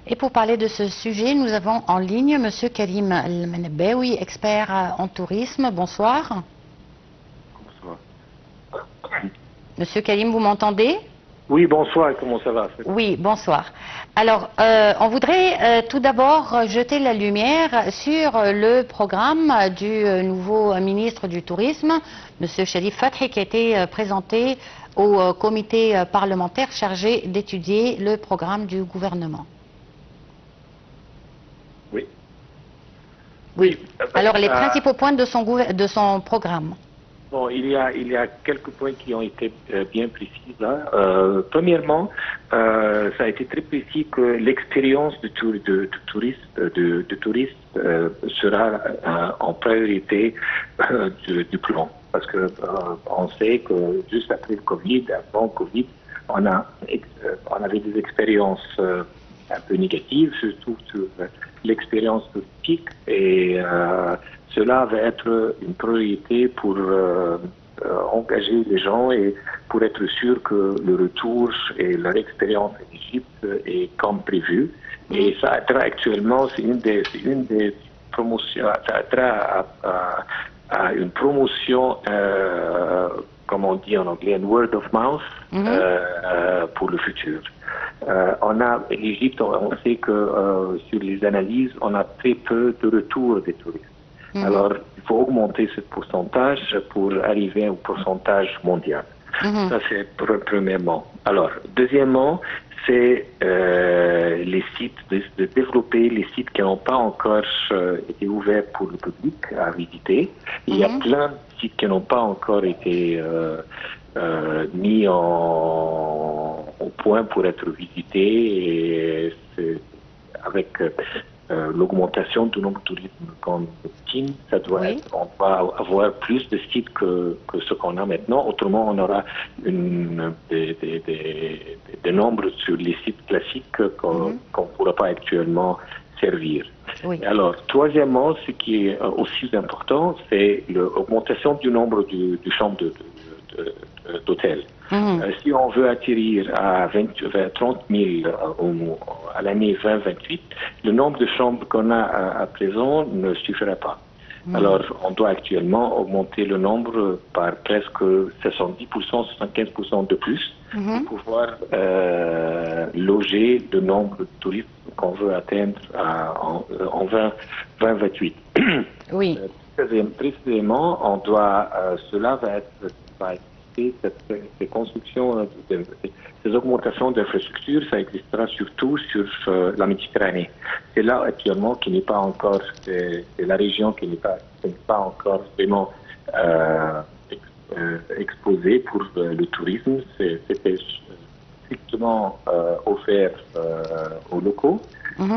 Et pour parler de ce sujet, nous avons en ligne M. Karim El-Menebbaoui, expert en tourisme. Bonsoir. Bonsoir. Monsieur Karim, vous m'entendez? Oui, bonsoir, comment ça va? Oui, bonsoir. Alors, on voudrait tout d'abord jeter la lumière sur le programme du nouveau ministre du Tourisme, M. Cherif Fathi, qui a été présenté au comité parlementaire chargé d'étudier le programme du gouvernement. Oui. Oui. Alors, les principaux points de son programme. Bon, il y a quelques points qui ont été bien précis là. Premièrement, ça a été très précis que l'expérience de touriste sera en priorité du plan. Parce que on sait que juste après le Covid, avant le Covid, on avait des expériences un peu négatives, surtout sur l'expérience touristique, et cela va être une priorité pour engager les gens et pour être sûr que le retour et leur expérience en Égypte est comme prévu. Et ça atteint actuellement, c'est une des promotions, ça atteint à une promotion, comme on dit en anglais, un word of mouth pour le futur. L'Égypte, on sait que sur les analyses, on a très peu de retour des touristes. Alors, il faut augmenter ce pourcentage pour arriver au pourcentage mondial. Ça, c'est premièrement. Alors, deuxièmement, c'est les sites, de développer les sites qui n'ont pas encore été ouverts pour le public à visiter. Il y a plein de sites qui n'ont pas encore été mis au point pour être visités, et avec l'augmentation du nombre de touristes qu'on estime, ça doit être, on va avoir plus de sites que ce qu'on a maintenant. Autrement, on aura des nombres sur les sites classiques qu'on ne pourra pas actuellement servir. Oui. Alors, troisièmement, ce qui est aussi important, c'est l'augmentation du nombre de chambres d'hôtels. Si on veut atterrir à 30 000 à l'année 2028, le nombre de chambres qu'on a à présent ne suffira pas. Alors, on doit actuellement augmenter le nombre par presque 70%, 75% de plus pour pouvoir loger le nombre de touristes qu'on veut atteindre en 2028. Oui. Précisément, on doit, cela va être ces constructions, ces augmentations d'infrastructures, ça existera surtout sur la Méditerranée. C'est là actuellement qui n'est pas encore, c'est la région qui n'est pas encore vraiment exposée pour le tourisme. C'était strictement offert aux locaux.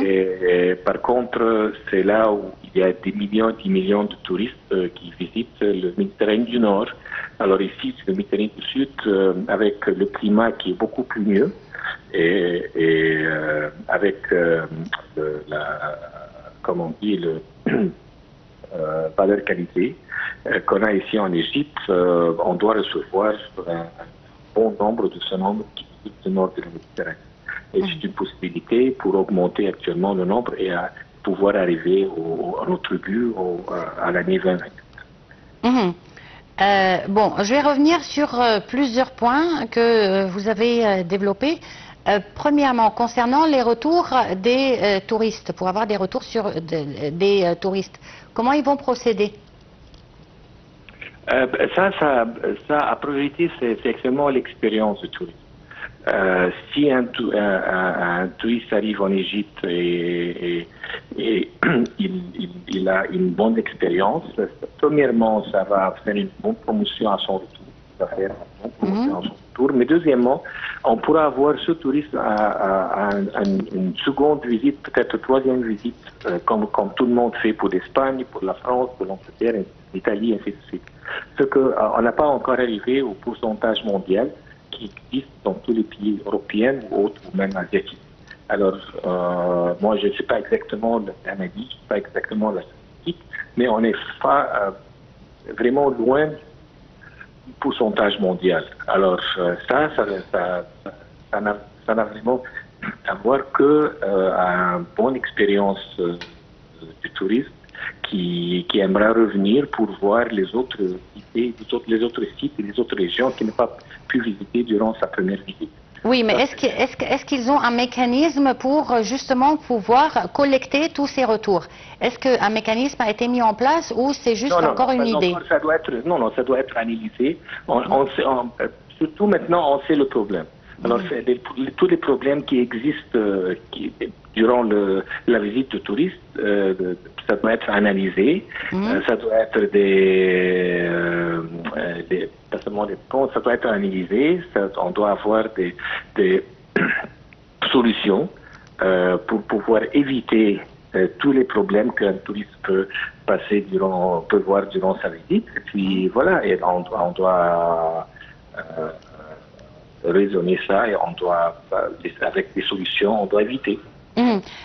Et par contre, c'est là où il y a 10 millions de touristes qui visitent le Méditerranée du Nord. Alors ici, c'est le Méditerranée du Sud, avec le climat qui est beaucoup plus mieux et avec comme on dit, valeur qualité qu'on a ici en Égypte, on doit recevoir un bon nombre de ce nombre qui visitent le nord de la Méditerranée. Et c'est une possibilité pour augmenter actuellement le nombre et à pouvoir arriver à notre but à l'année 2020. Bon, je vais revenir sur plusieurs points que vous avez développés. Premièrement, concernant les retours des touristes, pour avoir des retours sur des touristes, comment ils vont procéder? Ça, à priorité, c'est actuellement l'expérience du tourisme. Si un touriste arrive en Égypte et il a une bonne expérience, premièrement, ça va faire une bonne promotion à son retour. Ça va faire une bonne promotion à son retour. Mais deuxièmement, on pourra avoir ce touriste à une seconde visite, peut-être troisième visite, comme tout le monde fait pour l'Espagne, pour la France, pour l'Angleterre, l'Italie, ainsi de suite. Ce qu'on n'a pas encore arrivé au pourcentage mondial qui existe dans tous les pays européens ou autres, ou même asiatiques. Alors, moi, je ne sais pas exactement l'analyse, je ne sais pas exactement la statistique, mais on n'est pas vraiment loin du pourcentage mondial. Alors, ça n'a vraiment avoir que une bonne expérience du tourisme qui aimerait revenir pour voir les autres cités, les autres sites et les autres régions qu'il n'a pas pu visiter durant sa première visite. Oui, mais est-ce qu'ils ont un mécanisme pour justement pouvoir collecter tous ces retours? Est-ce qu'un mécanisme a été mis en place ou c'est juste encore une idée? Ça doit être, non, ça doit être analysé. Surtout maintenant, on sait le problème. Alors, tous les problèmes qui existent durant la visite de touristes, ça doit être analysé. Ça doit être pas seulement des ponts, ça doit être analysé. On doit avoir des solutions pour pouvoir éviter tous les problèmes qu'un touriste peut voir durant sa visite. Et puis voilà, et on doit raisonner ça et on doit, avec des solutions, on doit éviter.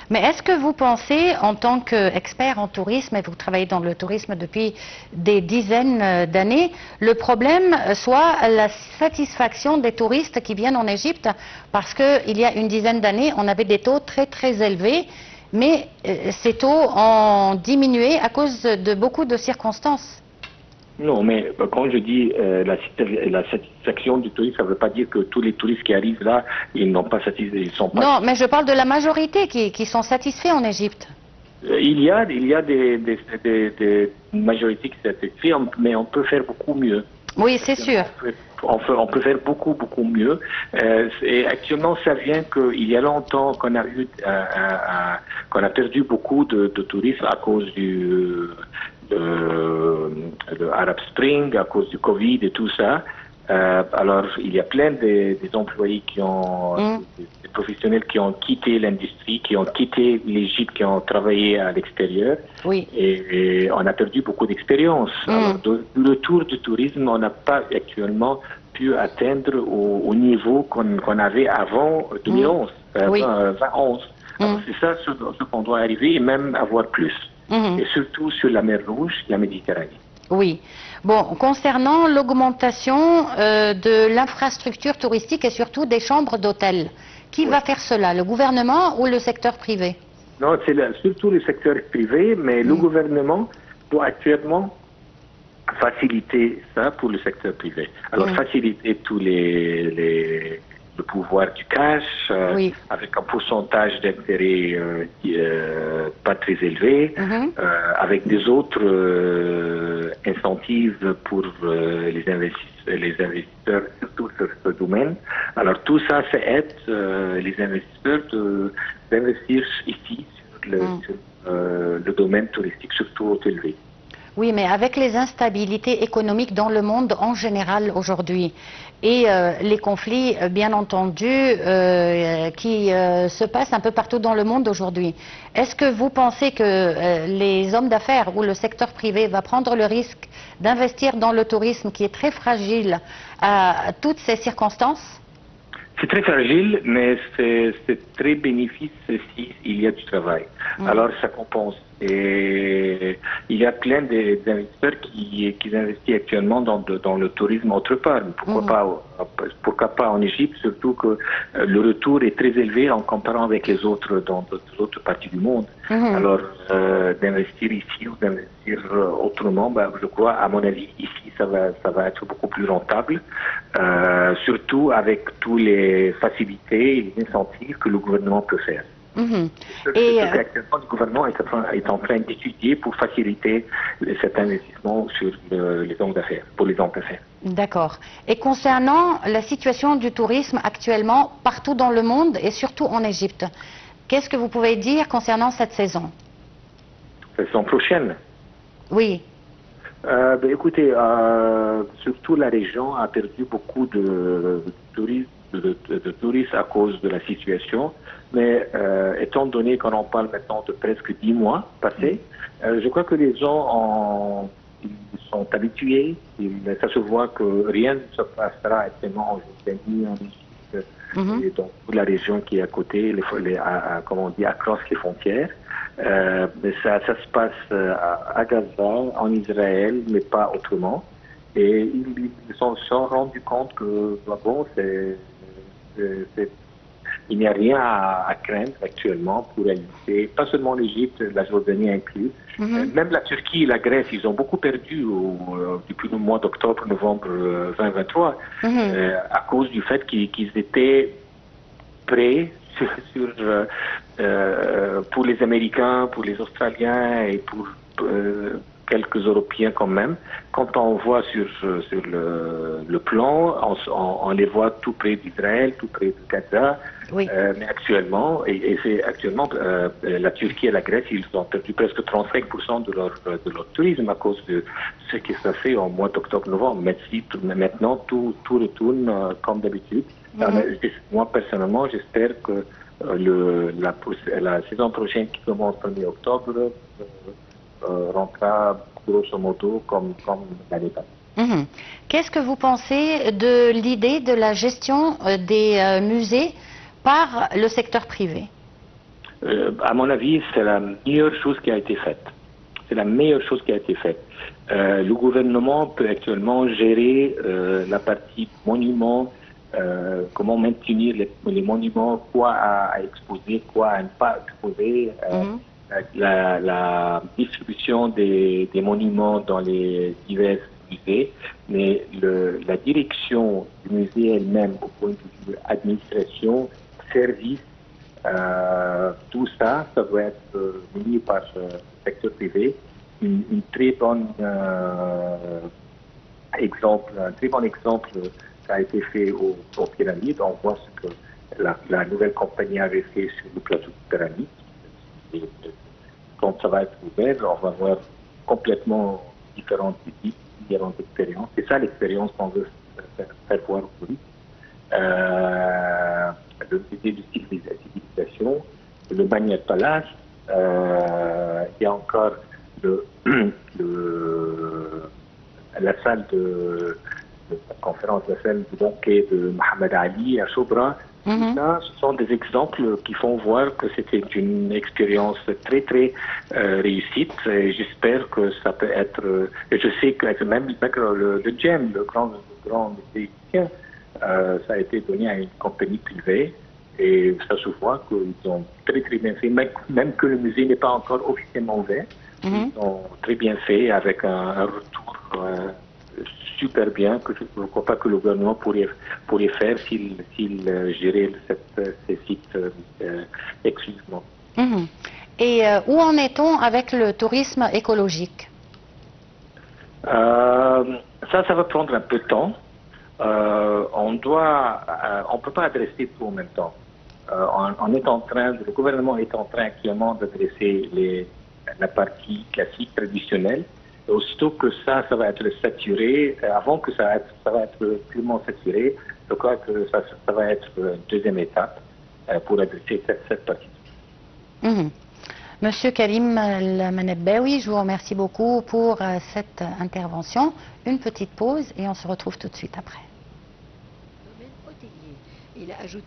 Mais est-ce que vous pensez, en tant qu'expert en tourisme, et vous travaillez dans le tourisme depuis des dizaines d'années, le problème soit la satisfaction des touristes qui viennent en Égypte? Parce qu'il y a une dizaine d'années, on avait des taux très très élevés, mais ces taux ont diminué à cause de beaucoup de circonstances. Non, mais quand je dis la satisfaction du tourisme, ça ne veut pas dire que tous les touristes qui arrivent là, ils n'ont pas satisfait, ils sont pas. Non, mais je parle de la majorité qui sont satisfaits en Égypte. Il y a des majorités qui sont satisfaites, mais on peut faire beaucoup mieux. Oui, c'est sûr. On peut faire beaucoup mieux. Et actuellement, ça vient qu'il y a longtemps qu'on a perdu beaucoup de tourisme à cause du Arab Spring, à cause du Covid et tout ça. Alors, il y a plein des employés des professionnels qui ont quitté l'industrie, qui ont quitté l'Égypte, qui ont travaillé à l'extérieur. Oui. Et on a perdu beaucoup d'expérience. Le tour du tourisme, on n'a pas actuellement pu atteindre au niveau qu'on avait avant 2011, 2011. C'est ça ce qu'on doit arriver et même avoir plus. Et surtout sur la mer Rouge, la Méditerranée. Oui. Bon, concernant l'augmentation de l'infrastructure touristique et surtout des chambres d'hôtel, qui va faire cela, le gouvernement ou le secteur privé? Non, c'est surtout le secteur privé, mais le gouvernement doit actuellement faciliter ça pour le secteur privé. Alors, faciliter tous le pouvoir du cash, avec un pourcentage d'intérêt pas très élevé, avec des autres incentives pour les investisseurs, surtout sur ce domaine. Alors tout ça, ça aide les investisseurs d'investir ici sur le domaine touristique, surtout hôtelier. Oui, mais avec les instabilités économiques dans le monde en général aujourd'hui et les conflits, bien entendu, qui se passent un peu partout dans le monde aujourd'hui, est-ce que vous pensez que les hommes d'affaires ou le secteur privé va prendre le risque d'investir dans le tourisme qui est très fragile à toutes ces circonstances? C'est très fragile, mais c'est très bénéfique s'il y a du travail. Alors ça compense. Et il y a plein d'investisseurs qui investissent actuellement dans le tourisme autre part. Pourquoi pas en Égypte, surtout que le retour est très élevé en comparant avec les autres dans d'autres autres parties du monde. Alors d'investir ici ou d'investir autrement, je crois, à mon avis, ici ça va être beaucoup plus rentable, surtout avec toutes les facilités et les incentives que le gouvernement peut faire. Et actuellement, le gouvernement est en train d'étudier pour faciliter cet investissement sur les hommes d'affaires, pour les hommes d'affaires. D'accord. Et concernant la situation du tourisme actuellement partout dans le monde et surtout en Égypte, qu'est-ce que vous pouvez dire concernant cette saison? La saison prochaine? Oui. Écoutez, surtout la région a perdu beaucoup de touristes à cause de la situation. Mais étant donné qu'on en parle maintenant de presque 10 mois passés, je crois que les gens ils sont habitués. Ça se voit que rien ne se passera actuellement en Jordanie, en Égypte, et dans toute la région qui est à côté, comme on dit, across les frontières. Mais ça se passe à Gaza, en Israël, mais pas autrement. Et ils se sont rendus compte que, bon, il n'y a rien à craindre actuellement pour alimenter, pas seulement l'Égypte, la Jordanie inclus. Même la Turquie et la Grèce, ils ont beaucoup perdu depuis le mois d'octobre, novembre 2023, à cause du fait qu'ils étaient prêts pour les Américains, pour les Australiens et pour quelques Européens quand même. Quand on voit sur le plan, on les voit tout près d'Israël, tout près de Gaza. Oui. Mais actuellement, la Turquie et la Grèce, ils ont perdu presque 35% de leur tourisme à cause de ce qui s'est fait au mois d'octobre-novembre. Maintenant, tout retourne comme d'habitude. Moi, personnellement, j'espère que la saison prochaine qui commence le 1er octobre rentrera grosso modo comme l'année passée. Qu'est-ce que vous pensez de l'idée de la gestion des musées par le secteur privé? À mon avis, c'est la meilleure chose qui a été faite. C'est la meilleure chose qui a été faite. Le gouvernement peut actuellement gérer la partie monuments, comment maintenir les monuments, quoi à exposer, quoi à ne pas exposer, la distribution des monuments dans les divers musées, mais la direction du musée elle-même, au point de vue administration, service, tout ça, ça doit être mis par le secteur privé. Un très bon exemple ça a été fait aux Pyramides. On voit ce que la nouvelle compagnie avait fait sur le plateau de Pyramides. Et quand ça va être ouvert, on va voir complètement différentes visites, différentes expériences. C'est ça l'expérience qu'on veut faire voir au public. Le musée de civilisation, le Bagnet Palace, il y a encore la salle de conférence, la salle du banquet de Mohamed Ali à Choubra. Ça, ce sont des exemples qui font voir que c'était une expérience très très réussite. Et j'espère que ça peut être. Et je sais que même le GEM, le grand musée égyptien, ça a été donné à une compagnie privée. Et ça se voit qu'ils ont très très bien fait, même que le musée n'est pas encore officiellement ouvert. Ils ont très bien fait avec un retour super bien que je ne crois pas que le gouvernement pourrait faire s'il gérait ces sites exclusivement. Et où en est-on avec le tourisme écologique? Ça va prendre un peu de temps. On ne peut pas adresser tout en même temps. Le gouvernement est en train actuellement d'adresser la partie classique, traditionnelle. Et aussitôt que ça va être saturé, avant que ça va être purement saturé, je crois que ça va être une deuxième étape pour adresser cette partie. Monsieur Karim El-Menebbaoui, je vous remercie beaucoup pour cette intervention. Une petite pause et on se retrouve tout de suite après. Domaine hôtelier. Il ajoute